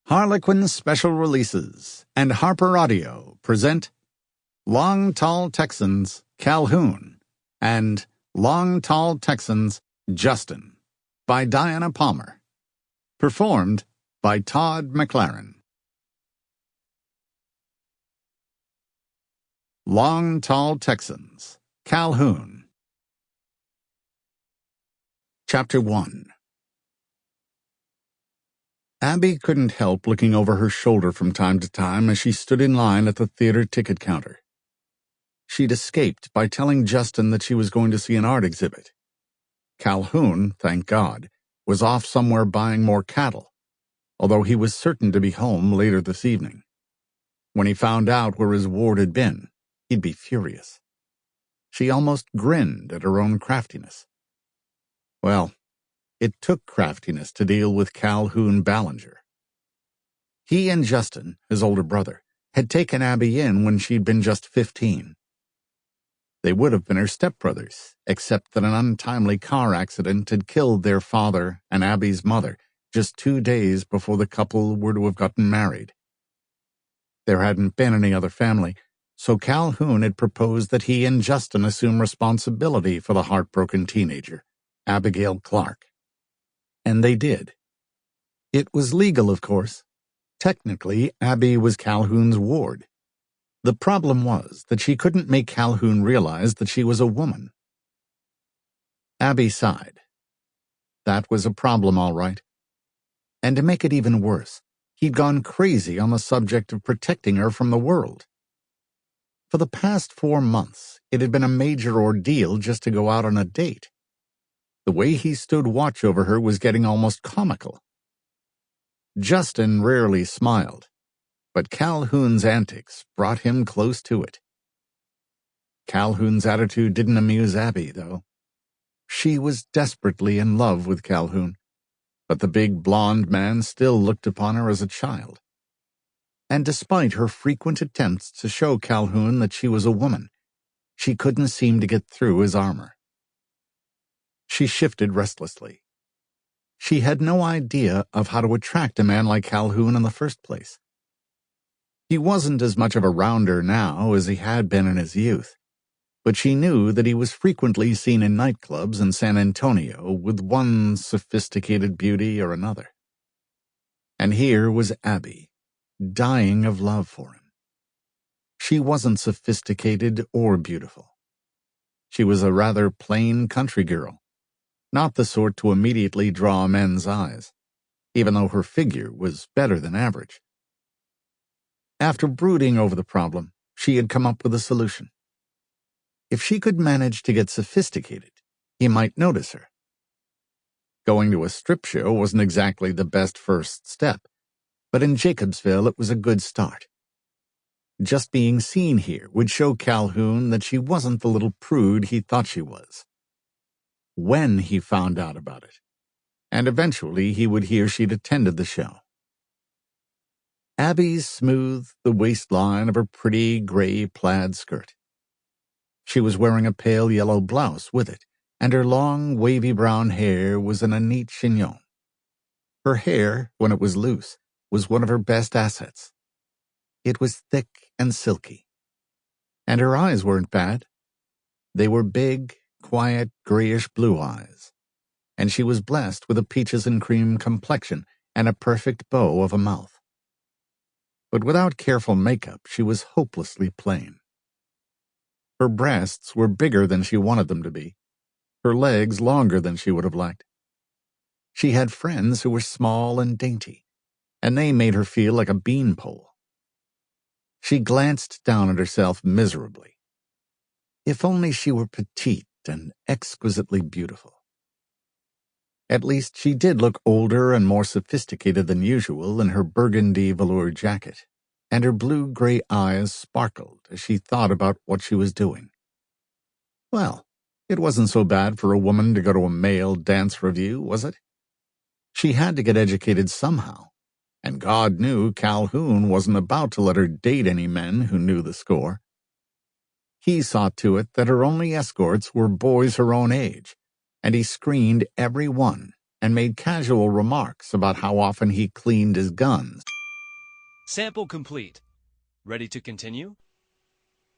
Harlequin Special Releases and Harper Audio present Long Tall Texans, Calhoun, and Long Tall Texans, Justin, by Diana Palmer. Performed by Todd Mclaren. Long Tall Texans, Calhoun. Chapter 1. Abby couldn't help looking over her shoulder from time to time as she stood in line at the theater ticket counter. She'd escaped by telling Justin that she was going to see an art exhibit. Calhoun, thank God, was off somewhere buying more cattle, although he was certain to be home later this evening. When he found out where his ward had been, he'd be furious. She almost grinned at her own craftiness. Well, it took craftiness to deal with Calhoun Ballenger. He and Justin, his older brother, had taken Abby in when she'd been just 15. They would have been her stepbrothers, except that an untimely car accident had killed their father and Abby's mother just 2 days before the couple were to have gotten married. There hadn't been any other family, so Calhoun had proposed that he and Justin assume responsibility for the heartbroken teenager, Abigail Clark. And they did. It was legal, of course. Technically, Abby was Calhoun's ward. The problem was that she couldn't make Calhoun realize that she was a woman. Abby sighed. That was a problem, all right. And to make it even worse, he'd gone crazy on the subject of protecting her from the world. For the past 4 months, it had been a major ordeal just to go out on a date. The way he stood watch over her was getting almost comical. Justin rarely smiled, but Calhoun's antics brought him close to it. Calhoun's attitude didn't amuse Abby, though. She was desperately in love with Calhoun, but the big blonde man still looked upon her as a child. And despite her frequent attempts to show Calhoun that she was a woman, she couldn't seem to get through his armor. She shifted restlessly. She had no idea of how to attract a man like Calhoun in the first place. He wasn't as much of a rounder now as he had been in his youth, but she knew that he was frequently seen in nightclubs in San Antonio with one sophisticated beauty or another. And here was Abby, dying of love for him. She wasn't sophisticated or beautiful. She was a rather plain country girl, not the sort to immediately draw men's eyes, even though her figure was better than average. After brooding over the problem, she had come up with a solution. If she could manage to get sophisticated, he might notice her. Going to a strip show wasn't exactly the best first step, but in Jacobsville it was a good start. Just being seen here would show Calhoun that she wasn't the little prude he thought she was. When he found out about it, and eventually he would hear she'd attended the show. Abby smoothed the waistline of her pretty gray plaid skirt. She was wearing a pale yellow blouse with it, and her long, wavy brown hair was in a neat chignon. Her hair, when it was loose, was one of her best assets. It was thick and silky. And her eyes weren't bad. They were big, quiet, grayish blue eyes, and she was blessed with a peaches and cream complexion and a perfect bow of a mouth. But without careful makeup, she was hopelessly plain. Her breasts were bigger than she wanted them to be, her legs longer than she would have liked. She had friends who were small and dainty, and they made her feel like a beanpole. She glanced down at herself miserably. If only she were petite and exquisitely beautiful. At least she did look older and more sophisticated than usual in her burgundy velour jacket, and her blue-gray eyes sparkled as she thought about what she was doing. Well, it wasn't so bad for a woman to go to a male dance review, was it? She had to get educated somehow, and God knew Calhoun wasn't about to let her date any men who knew the score. He saw to it that her only escorts were boys her own age, and he screened every one and made casual remarks about how often he cleaned his guns Sample complete. Ready to continue?